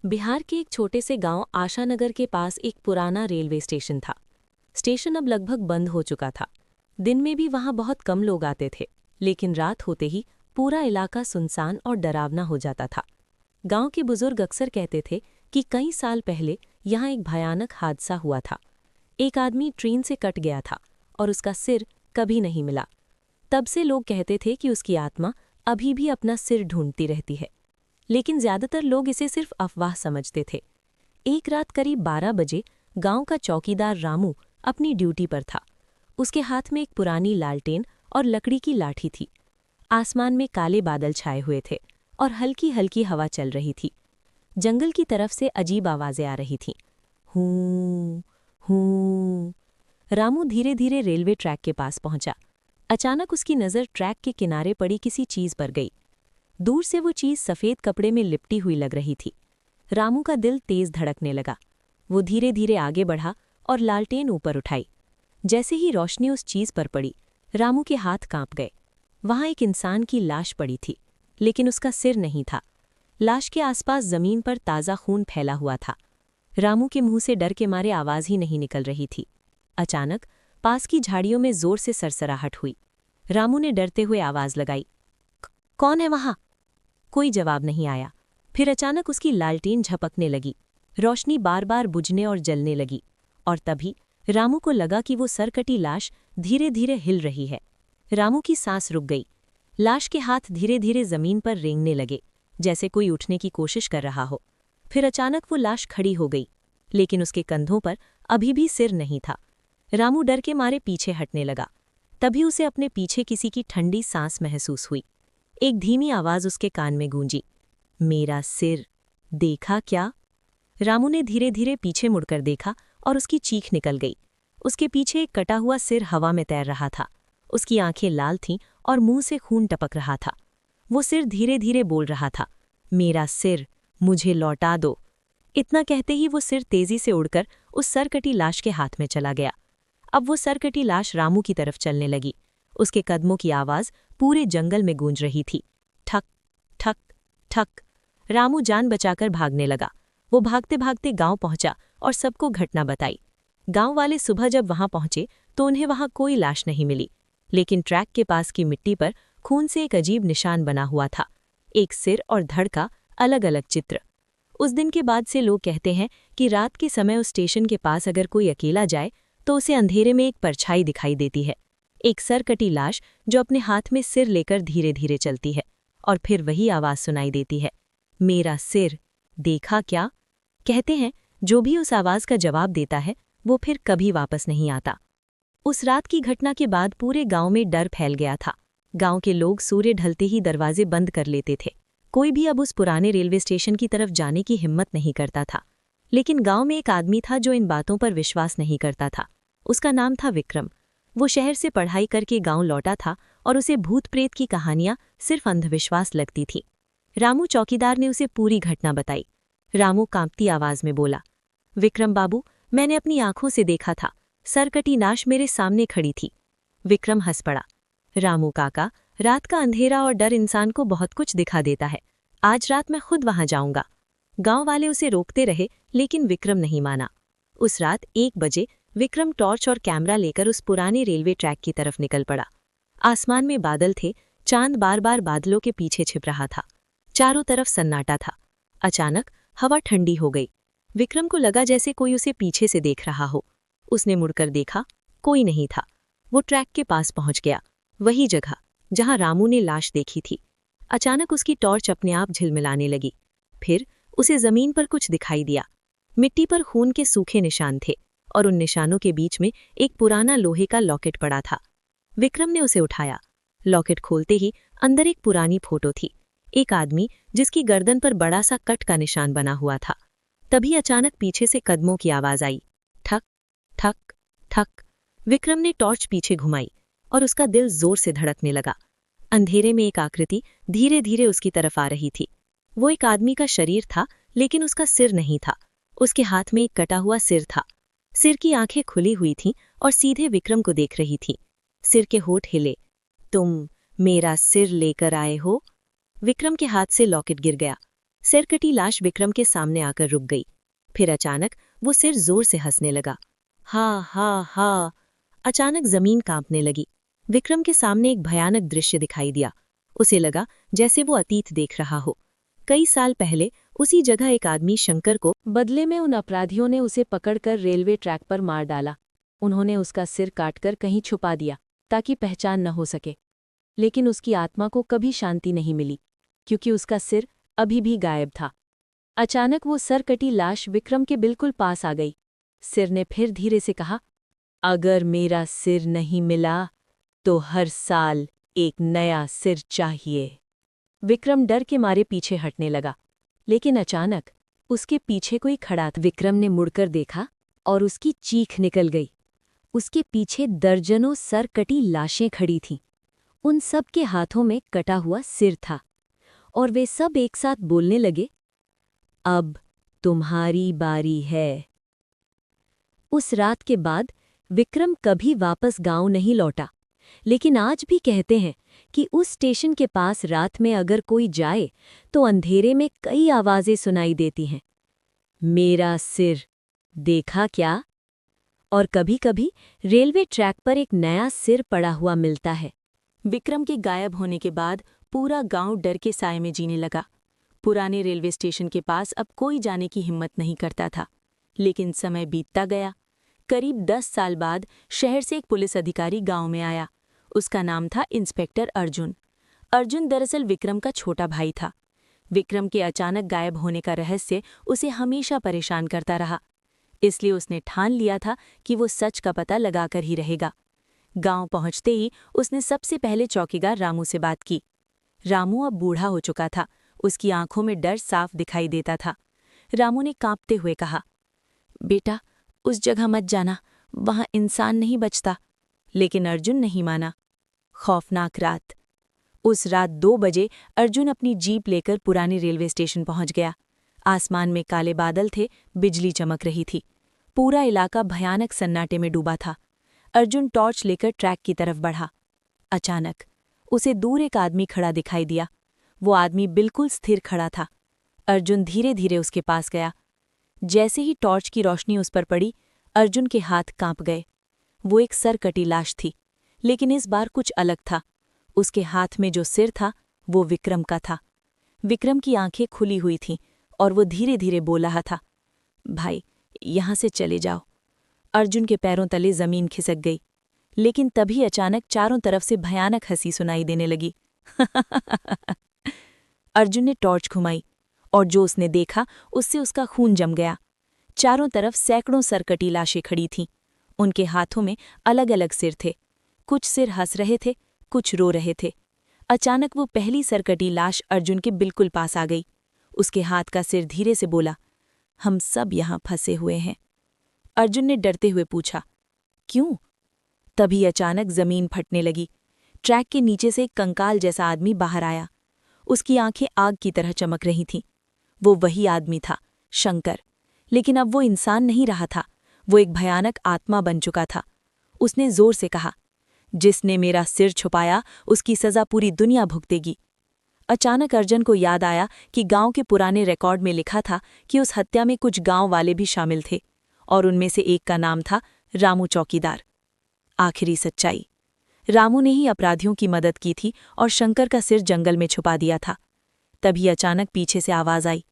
बिहार के एक छोटे से गांव आशानगर के पास एक पुराना रेलवे स्टेशन था। स्टेशन अब लगभग बंद हो चुका था। दिन में भी वहां बहुत कम लोग आते थे, लेकिन रात होते ही पूरा इलाका सुनसान और डरावना हो जाता था। गांव के बुजुर्ग अक्सर कहते थे कि कई साल पहले यहां एक भयानक हादसा हुआ था। एक आदमी ट्रेन से कट गया था और उसका सिर कभी नहीं मिला। तब से लोग कहते थे कि उसकी आत्मा अभी भी अपना सिर ढूंढती रहती है, लेकिन ज्यादातर लोग इसे सिर्फ अफवाह समझते थे। एक रात करीब 12 बजे गांव का चौकीदार रामू अपनी ड्यूटी पर था। उसके हाथ में एक पुरानी लालटेन और लकड़ी की लाठी थी। आसमान में काले बादल छाए हुए थे और हल्की हल्की हवा चल रही थी। जंगल की तरफ से अजीब आवाजें आ रही थीं। हूं हूं। रामू धीरे धीरे रेलवे ट्रैक के पास पहुंचा। अचानक उसकी नज़र ट्रैक के किनारे पड़ी किसी चीज पर गई। दूर से वो चीज सफेद कपड़े में लिपटी हुई लग रही थी। रामू का दिल तेज धड़कने लगा। वो धीरे धीरे आगे बढ़ा और लालटेन ऊपर उठाई। जैसे ही रोशनी उस चीज पर पड़ी, रामू के हाथ कांप गए। वहां एक इंसान की लाश पड़ी थी, लेकिन उसका सिर नहीं था। लाश के आसपास जमीन पर ताज़ा खून फैला हुआ था। रामू के मुंह से डर के मारे आवाज ही नहीं निकल रही थी। अचानक पास की झाड़ियों में जोर से सरसराहट हुई। रामू ने डरते हुए आवाज लगाई, कौन है वहां? कोई जवाब नहीं आया। फिर अचानक उसकी लालटेन झपकने लगी। रोशनी बार बार बुझने और जलने लगी, और तभी रामू को लगा कि वो सरकटी लाश धीरे धीरे हिल रही है। रामू की सांस रुक गई। लाश के हाथ धीरे धीरे जमीन पर रेंगने लगे, जैसे कोई उठने की कोशिश कर रहा हो। फिर अचानक वो लाश खड़ी हो गई, लेकिन उसके कंधों पर अभी भी सिर नहीं था। रामू डर के मारे पीछे हटने लगा। तभी उसे अपने पीछे किसी की ठंडी सांस महसूस हुई। एक धीमी आवाज उसके कान में गूंजी, मेरा सिर देखा क्या? रामू ने धीरे धीरे पीछे मुड़कर देखा और उसकी चीख निकल गई। उसके पीछे एक कटा हुआ सिर हवा में तैर रहा था। उसकी आंखें लाल थीं और मुंह से खून टपक रहा था। वो सिर धीरे धीरे बोल रहा था, मेरा सिर मुझे लौटा दो। इतना कहते ही वो सिर तेजी से उड़कर उस सरकटी लाश के हाथ में चला गया। अब वो सरकटी लाश रामू की तरफ चलने लगी। उसके कदमों की आवाज पूरे जंगल में गूंज रही थी। ठक ठक ठक। रामू जान बचाकर भागने लगा। वो भागते भागते गांव पहुंचा और सबको घटना बताई। गांव वाले सुबह जब वहां पहुंचे तो उन्हें वहां कोई लाश नहीं मिली, लेकिन ट्रैक के पास की मिट्टी पर खून से एक अजीब निशान बना हुआ था, एक सिर और धड़ का अलग अलग चित्र। उस दिन के बाद से लोग कहते हैं कि रात के समय उस स्टेशन के पास अगर कोई अकेला जाए तो उसे अंधेरे में एक परछाई दिखाई देती है, एक सरकटी लाश जो अपने हाथ में सिर लेकर धीरे धीरे चलती है, और फिर वही आवाज सुनाई देती है, मेरा सिर देखा क्या? कहते हैं जो भी उस आवाज का जवाब देता है वो फिर कभी वापस नहीं आता। उस रात की घटना के बाद पूरे गांव में डर फैल गया था। गांव के लोग सूर्य ढलते ही दरवाजे बंद कर लेते थे। कोई भी अब उस पुराने रेलवे स्टेशन की तरफ जाने की हिम्मत नहीं करता था। लेकिन गांव में एक आदमी था जो इन बातों पर विश्वास नहीं करता था। उसका नाम था विक्रम। वो शहर से पढ़ाई करके गांव लौटा था और उसे भूत प्रेत की कहानियां सिर्फ अंधविश्वास लगती थी। रामू चौकीदार ने उसे पूरी घटना बताई। रामू कांपती आवाज में बोला, विक्रम बाबू, मैंने अपनी आंखों से देखा था, सरकटी लाश मेरे सामने खड़ी थी। विक्रम हंस पड़ा, रामू काका, रात का अंधेरा और डर इंसान को बहुत कुछ दिखा देता है। आज रात मैं खुद वहां जाऊंगा। गांव वाले उसे रोकते रहे, लेकिन विक्रम नहीं माना। उस रात 1 बजे विक्रम टॉर्च और कैमरा लेकर उस पुराने रेलवे ट्रैक की तरफ निकल पड़ा। आसमान में बादल थे, चांद बार बार बादलों के पीछे छिप रहा था। चारों तरफ सन्नाटा था। अचानक हवा ठंडी हो गई। विक्रम को लगा जैसे कोई उसे पीछे से देख रहा हो। उसने मुड़कर देखा, कोई नहीं था। वो ट्रैक के पास पहुंच गया, वही जगह जहां रामू ने लाश देखी थी। अचानक उसकी टॉर्च अपने आप झिलमिलाने लगी। फिर उसे जमीन पर कुछ दिखाई दिया। मिट्टी पर खून के सूखे निशान थे और उन निशानों के बीच में एक पुराना लोहे का लॉकेट पड़ा था। विक्रम ने उसे उठाया। लॉकेट खोलते ही अंदर एक पुरानी फोटो थी, एक आदमी जिसकी गर्दन पर बड़ा सा कट का निशान बना हुआ था। तभी अचानक पीछे से कदमों की आवाज आई, ठक ठक ठक। विक्रम ने टॉर्च पीछे घुमाई और उसका दिल जोर से धड़कने लगा। अंधेरे में एक आकृति धीरे धीरे उसकी तरफ आ रही थी। वो एक आदमी का शरीर था, लेकिन उसका सिर नहीं था। उसके हाथ में एक कटा हुआ सिर था। सिर की आंखें खुली हुई थीं और सीधे विक्रम को देख रही थी। सिर के होठ हिले, तुम मेरा सिर लेकर आए हो? विक्रम के हाथ से लॉकेट गिर गया। सिरकटी लाश विक्रम के सामने आकर रुक गई। फिर अचानक वो सिर जोर से हंसने लगा। हा हा हा। अचानक जमीन कांपने लगी। विक्रम के सामने एक भयानक दृश्य दिखाई दिया। उसे लगा जैसे वो अतीत देख रहा हो। कई साल पहले उसी जगह एक आदमी शंकर को, बदले में उन अपराधियों ने उसे पकड़कर रेलवे ट्रैक पर मार डाला। उन्होंने उसका सिर काटकर कहीं छुपा दिया ताकि पहचान न हो सके। लेकिन उसकी आत्मा को कभी शांति नहीं मिली, क्योंकि उसका सिर अभी भी गायब था। अचानक वो सरकटी लाश विक्रम के बिल्कुल पास आ गई। सिर ने फिर धीरे से कहा, अगर मेरा सिर नहीं मिला तो हर साल एक नया सिर चाहिए। विक्रम डर के मारे पीछे हटने लगा, लेकिन अचानक उसके पीछे कोई खड़ा था। विक्रम ने मुड़कर देखा और उसकी चीख निकल गई। उसके पीछे दर्जनों सरकटी लाशें खड़ी थीं। उन सब के हाथों में कटा हुआ सिर था और वे सब एक साथ बोलने लगे, अब तुम्हारी बारी है। उस रात के बाद विक्रम कभी वापस गांव नहीं लौटा, लेकिन आज भी कहते हैं कि उस स्टेशन के पास रात में अगर कोई जाए तो अंधेरे में कई आवाजें सुनाई देती हैं। मेरा सिर देखा क्या? और कभी-कभी रेलवे ट्रैक पर एक नया सिर पड़ा हुआ मिलता है। विक्रम के गायब होने के बाद पूरा गांव डर के साए में जीने लगा। पुराने रेलवे स्टेशन के पास अब कोई जाने की हिम्मत नहीं करता था। लेकिन समय बीतता गया। करीब 10 साल बाद शहर से एक पुलिस अधिकारी गांव में आया। उसका नाम था इंस्पेक्टर अर्जुन। अर्जुन दरअसल विक्रम का छोटा भाई था। विक्रम के अचानक गायब होने का रहस्य उसे हमेशा परेशान करता रहा। इसलिए उसने ठान लिया था कि वो सच का पता लगाकर ही रहेगा। गांव पहुंचते ही उसने सबसे पहले चौकीदार रामू से बात की। रामू अब बूढ़ा हो चुका था। उसकी आंखों में डर साफ दिखाई देता था। रामू ने कांपते हुए कहा, बेटा, उस जगह मत जाना, वहां इंसान नहीं बचता। लेकिन अर्जुन नहीं माना। खौफनाक रात। उस रात 2 बजे अर्जुन अपनी जीप लेकर पुराने रेलवे स्टेशन पहुंच गया। आसमान में काले बादल थे, बिजली चमक रही थी। पूरा इलाका भयानक सन्नाटे में डूबा था। अर्जुन टॉर्च लेकर ट्रैक की तरफ बढ़ा। अचानक उसे दूर एक आदमी खड़ा दिखाई दिया। वो आदमी बिल्कुल स्थिर खड़ा था। अर्जुन धीरे धीरे उसके पास गया। जैसे ही टॉर्च की रोशनी उस पर पड़ी, अर्जुन के हाथ कांप गए। वो एक सरकटी लाश थी, लेकिन इस बार कुछ अलग था। उसके हाथ में जो सिर था वो विक्रम का था। विक्रम की आंखें खुली हुई थीं और वो धीरे धीरे बोल रहा था, भाई, यहां से चले जाओ। अर्जुन के पैरों तले जमीन खिसक गई। लेकिन तभी अचानक चारों तरफ से भयानक हंसी सुनाई देने लगी। अर्जुन ने टॉर्च घुमाई और जो उसने देखा उससे उसका खून जम गया। चारों तरफ सैकड़ों सरकटी लाशें खड़ी थीं। उनके हाथों में अलग अलग सिर थे। कुछ सिर हंस रहे थे, कुछ रो रहे थे। अचानक वो पहली सरकटी लाश अर्जुन के बिल्कुल पास आ गई। उसके हाथ का सिर धीरे से बोला, हम सब यहां फंसे हुए हैं। अर्जुन ने डरते हुए पूछा, क्यों? तभी अचानक जमीन फटने लगी। ट्रैक के नीचे से एक कंकाल जैसा आदमी बाहर आया। उसकी आंखें आग की तरह चमक रही थीं। वो वही आदमी था, शंकर। लेकिन अब वो इंसान नहीं रहा था, वो एक भयानक आत्मा बन चुका था। उसने जोर से कहा, जिसने मेरा सिर छुपाया उसकी सजा पूरी दुनिया भुगतेगी। अचानक अर्जुन को याद आया कि गांव के पुराने रिकॉर्ड में लिखा था कि उस हत्या में कुछ गांव वाले भी शामिल थे और उनमें से एक का नाम था रामू चौकीदार। आखिरी सच्चाई। रामू ने ही अपराधियों की मदद की थी और शंकर का सिर जंगल में छुपा दिया था। तभी अचानक पीछे से आवाज आई,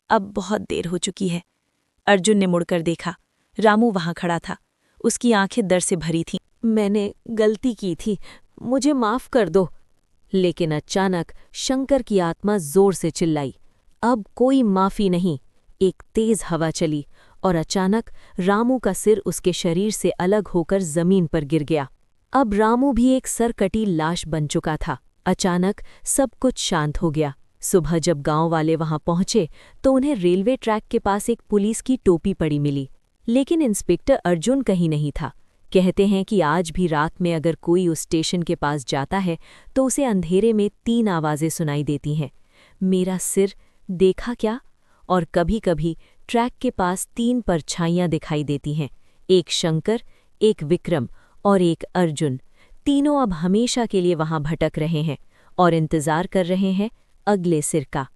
अब बहुत देर हो चुकी है। अर्जुन ने मुड़कर देखा। रामू वहां खड़ा था। उसकी आंखें डर से भरी थीं। मैंने गलती की थी, मुझे माफ कर दो। लेकिन अचानक शंकर की आत्मा जोर से चिल्लाई, अब कोई माफी नहीं। एक तेज हवा चली और अचानक रामू का सिर उसके शरीर से अलग होकर जमीन पर गिर गया। अब रामू भी एक सरकटी लाश बन चुका था। अचानक सब कुछ शांत हो गया। सुबह जब गांव वाले वहां पहुंचे तो उन्हें रेलवे ट्रैक के पास एक पुलिस की टोपी पड़ी मिली, लेकिन इंस्पेक्टर अर्जुन कहीं नहीं था। कहते हैं कि आज भी रात में अगर कोई उस स्टेशन के पास जाता है तो उसे अंधेरे में 3 आवाजें सुनाई देती हैं, मेरा सिर देखा क्या? और कभी-कभी ट्रैक के पास 3 परछाइयां दिखाई देती हैं, एक शंकर, एक विक्रम और एक अर्जुन। तीनों अब हमेशा के लिए वहां भटक रहे हैं और इंतजार कर रहे हैं अगले सिर का।